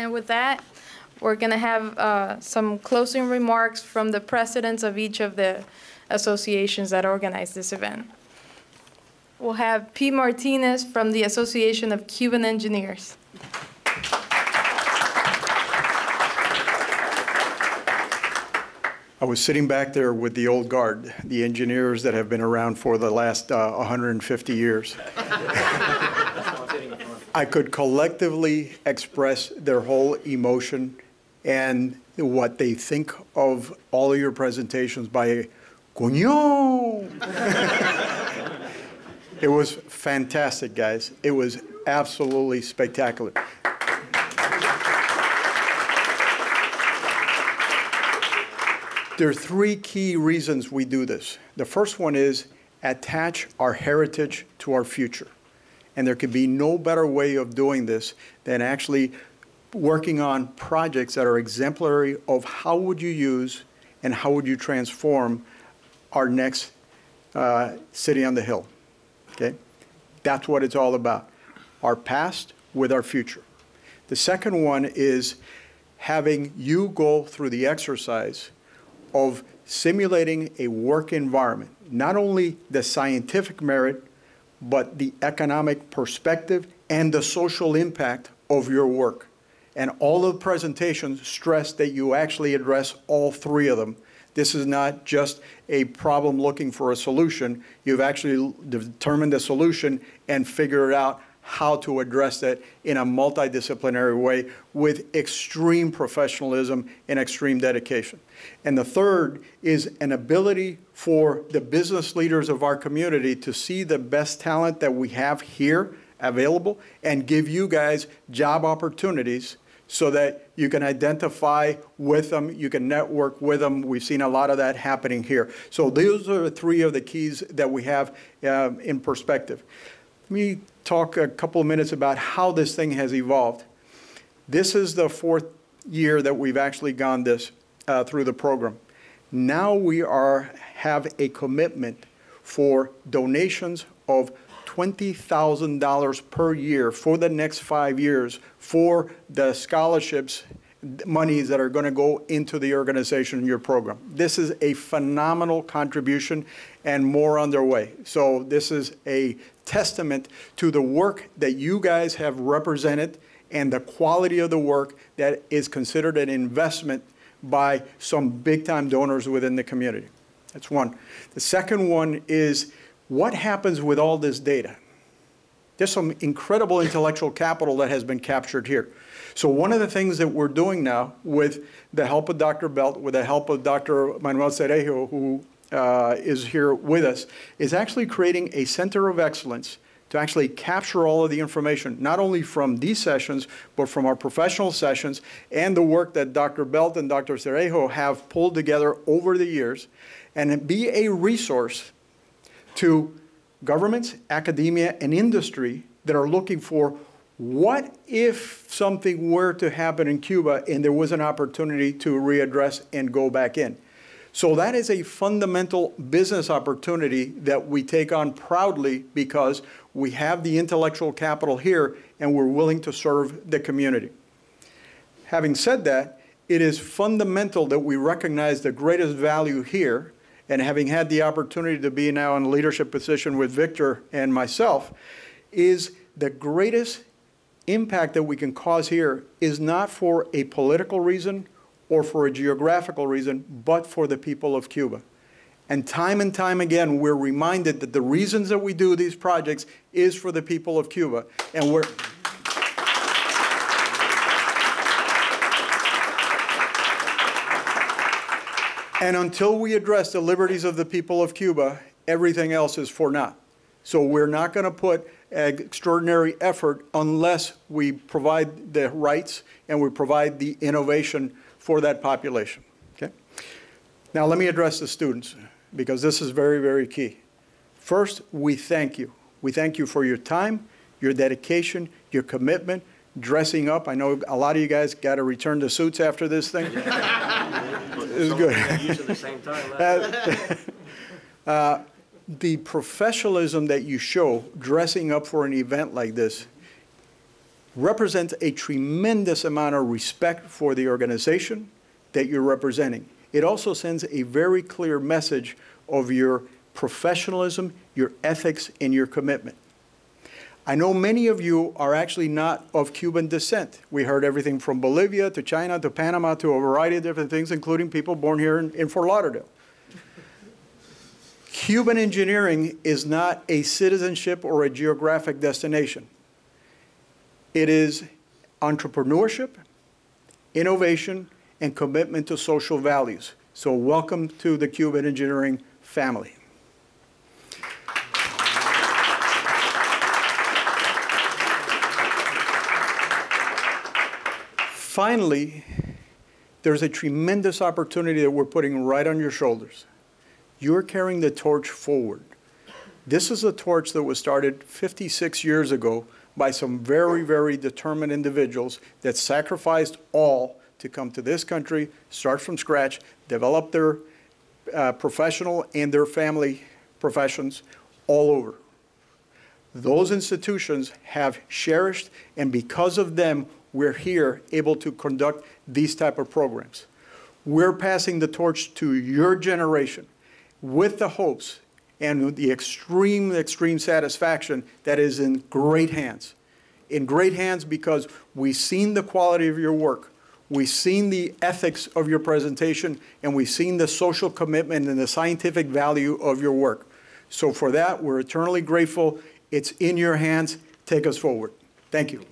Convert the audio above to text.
And with that, we're going to have some closing remarks from the presidents of each of the associations that organize this event. We'll have P. Martinez from the Association of Cuban Engineers. I was sitting back there with the old guard, the engineers that have been around for the last 150 years. I could collectively express their whole emotion and what they think of all of your presentations by "Coño!" It was fantastic, guys. It was absolutely spectacular. There are three key reasons we do this. The first one is attach our heritage to our future. And there could be no better way of doing this than actually working on projects that are exemplary of how would you use and how would you transform our next city on the hill. Okay? That's what it's all about. Our past with our future. The second one is having you go through the exercise of simulating a work environment, not only the scientific merit, but the economic perspective and the social impact of your work. And all of the presentations stress that you actually address all three of them. This is not just a problem looking for a solution. You've actually determined the solution and figured out how to address that in a multidisciplinary way with extreme professionalism and extreme dedication. And the third is an ability for the business leaders of our community to see the best talent that we have here available and give you guys job opportunities so that you can identify with them, you can network with them. We've seen a lot of that happening here. So those are three of the keys that we have in perspective. Let me talk a couple of minutes about how this thing has evolved. This is the fourth year that we've actually gone this through the program. Now we have a commitment for donations of $20,000 per year for the next 5 years for the scholarships monies that are going to go into the organization in your program. This is a phenomenal contribution and more underway. So this is a testament to the work that you guys have represented and the quality of the work that is considered an investment by some big-time donors within the community. That's one. The second one is what happens with all this data? There's some incredible intellectual capital that has been captured here. So one of the things that we're doing now with the help of Dr. Belt, with the help of Dr. Manuel Cerejo, who is here with us, is actually creating a center of excellence to actually capture all of the information, not only from these sessions, but from our professional sessions and the work that Dr. Belt and Dr. Cerejo have pulled together over the years, and be a resource to governments, academia, and industry that are looking for what if something were to happen in Cuba and there was an opportunity to readdress and go back in. So that is a fundamental business opportunity that we take on proudly because we have the intellectual capital here and we're willing to serve the community. Having said that, it is fundamental that we recognize the greatest value here, and having had the opportunity to be now in a leadership position with Victor and myself, is the greatest impact that we can cause here is not for a political reason or for a geographical reason, but for the people of Cuba. And time again, we're reminded that the reasons that we do these projects is for the people of Cuba. And we're... And until we address the liberties of the people of Cuba, everything else is for naught. So we're not going to put extraordinary effort unless we provide the rights and we provide the innovation for that population. Okay? Now let me address the students, because this is very, very key. First, we thank you. We thank you for your time, your dedication, your commitment, dressing up. I know a lot of you guys got to return to suits after this thing. It was good. Used at the same time. The professionalism that you show dressing up for an event like this, represents a tremendous amount of respect for the organization that you're representing. It also sends a very clear message of your professionalism, your ethics, and your commitment. I know many of you are actually not of Cuban descent. We heard everything from Bolivia to China to Panama to a variety of different things, including people born here in Fort Lauderdale. Cuban engineering is not a citizenship or a geographic destination. It is entrepreneurship, innovation, and commitment to social values. So welcome to the Cuban engineering family. Finally, there's a tremendous opportunity that we're putting right on your shoulders. You're carrying the torch forward. This is a torch that was started 56 years ago by some very, very determined individuals that sacrificed all to come to this country, start from scratch, develop their professional and their family professions all over. Those institutions have cherished, and because of them, we're here able to conduct these type of programs. We're passing the torch to your generation with the hopes and the extreme satisfaction that is in great hands. In great hands because we've seen the quality of your work, we've seen the ethics of your presentation, and we've seen the social commitment and the scientific value of your work. So for that, we're eternally grateful. It's in your hands. Take us forward. Thank you.